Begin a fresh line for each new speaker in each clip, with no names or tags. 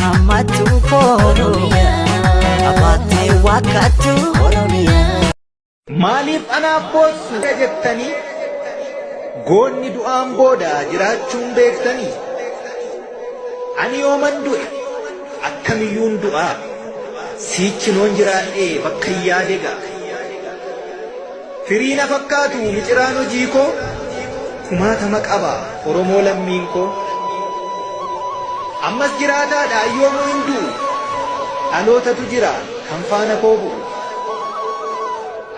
hamatu Oromiyaa abaatee wakkatu Oromiyaa.
Maaliif anaaf boossu jettanii goonni du'aan booda jiraachuun beektanii ani yooman du'e akkamiyyuun du'aa siichinoon jiraadhee bakka yaade ga'a firiina fakkaatu miciraan hojii koo kumaatama qaba Oromoo lammiin koo ammas jiraataadha yoomuu hin du'u dhalootatu jira kan faana koo bu'u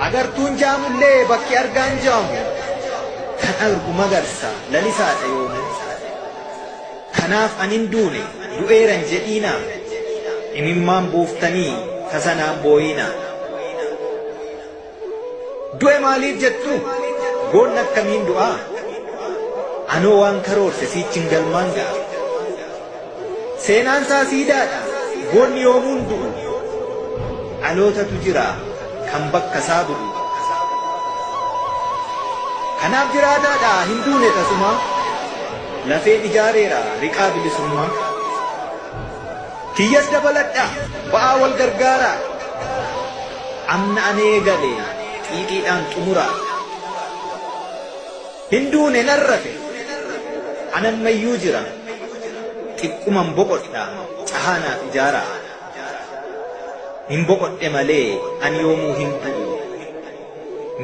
agartuun jaamullee bakki argaan jaamu kan argu magarsa lalisaadha yoomu kanaaf anin duune du'eeran jedhiina imimmaan buuftanii tasanaan booyina du'e maaliif jettu goon akkamiin du'aa anoo waan karoorse siichin galmaan ga'a seenaan isaa siidaadha goonni yoomuun du'u dhalootatu jira kan bakka isaa bu'u kanaaf jiraataadha hin duune tasuma lafeen ijaareera riqaa bilisummaa kiyyas dabaladha ba'aa wal gargaara amna anee galee xiiqiidhaan xumura hin duune narrafe anammayyuu jira xiqquman boqodha cahaanaaf ijaara hin boqodhe malee ani yoomuu hin du'u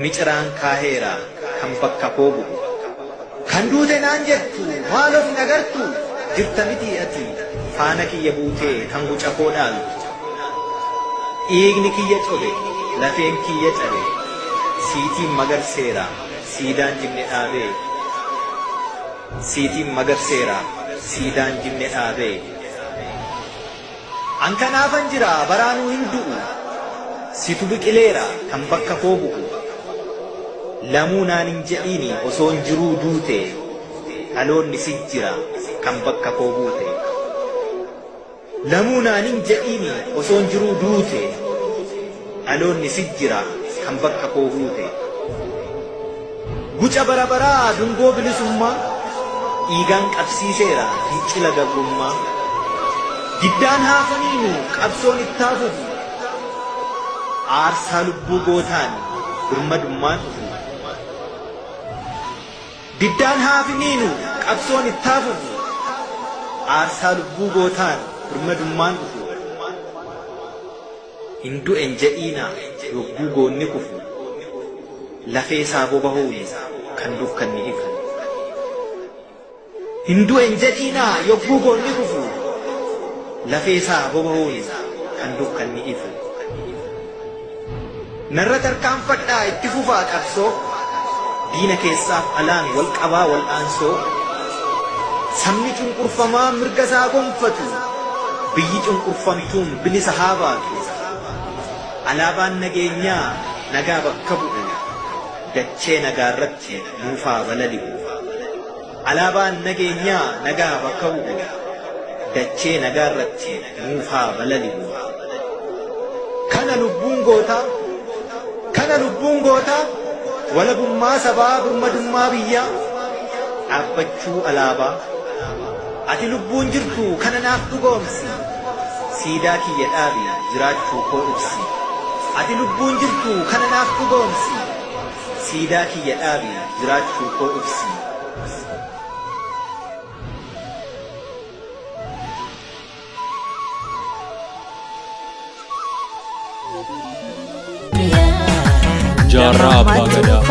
miciraan kaaheera kan bakka koo bu'u kan duute naan jettu maalof hin agartu jirta miti ati faana kiyya buutee kan guca koo dhaalu dhiigni kiyya cobe lafeen kiyya cabe siitiin magarseera siidaan jimne dhaabee siitiin magarseera siidaan jimne dhaabee an kanaafan jira baraanuu hin du'u situ biqileera kan bakka koo bu'u lamuu naan hin jedhiini osoon jiruu duute dhaloonni si jira kan bakka koo buute lamuu naan hin jedhiini osoon jiruu duute dhaloonni si jira kan bakka koo buute guca bara baraa dungoo bilisummaa dhiigaan qabsiiseera fincila gabrummaa giddaan haafaniinu qabsoon ittaafufu aarsaa lubbuu gootaan birmadummaan dhufu giddaan haafaniinu qabsoon ittaafufu aarsaa lubbuu gootaan birmadummaan dhufu hin du'en jedhiina yogguu goonni kufu lafee isaa bobahuun kan dukkanni ifu hin du'en jedhiina yogguu goonni kufu lafee isaa bobahuun kan dukkanni ifu narra tarkaanfadhaa itti fufaa qabsoo diina keessaaf alaan wal qabaa wal aansoo sabni cunqurfamaa mirga isaa gonfatu biyyi cunqurfamtuun bilisa haa baatu alaabaan nageenyaa nagaa bakka bu'u dachee nagaarratti nuufaa balali'u alaabaan nageenyaa nagaa bakka bu'u dachee nagaarratti nuufaa balali'u kana lubbuun gootaa walabummaa sabaa birmadummaa biyyaa dhaabbachuu alaabaa ati lubbuun jirtu kana naaf dhugoomsi siidaa kiyya dhaabi jiraachuu koo ibsi ati lubbuun jirtu kana naaf dhugoomsi siidaa kiyya dhaabi jiraachuu koo ibsi
Jaarraa Abbaa Gadaa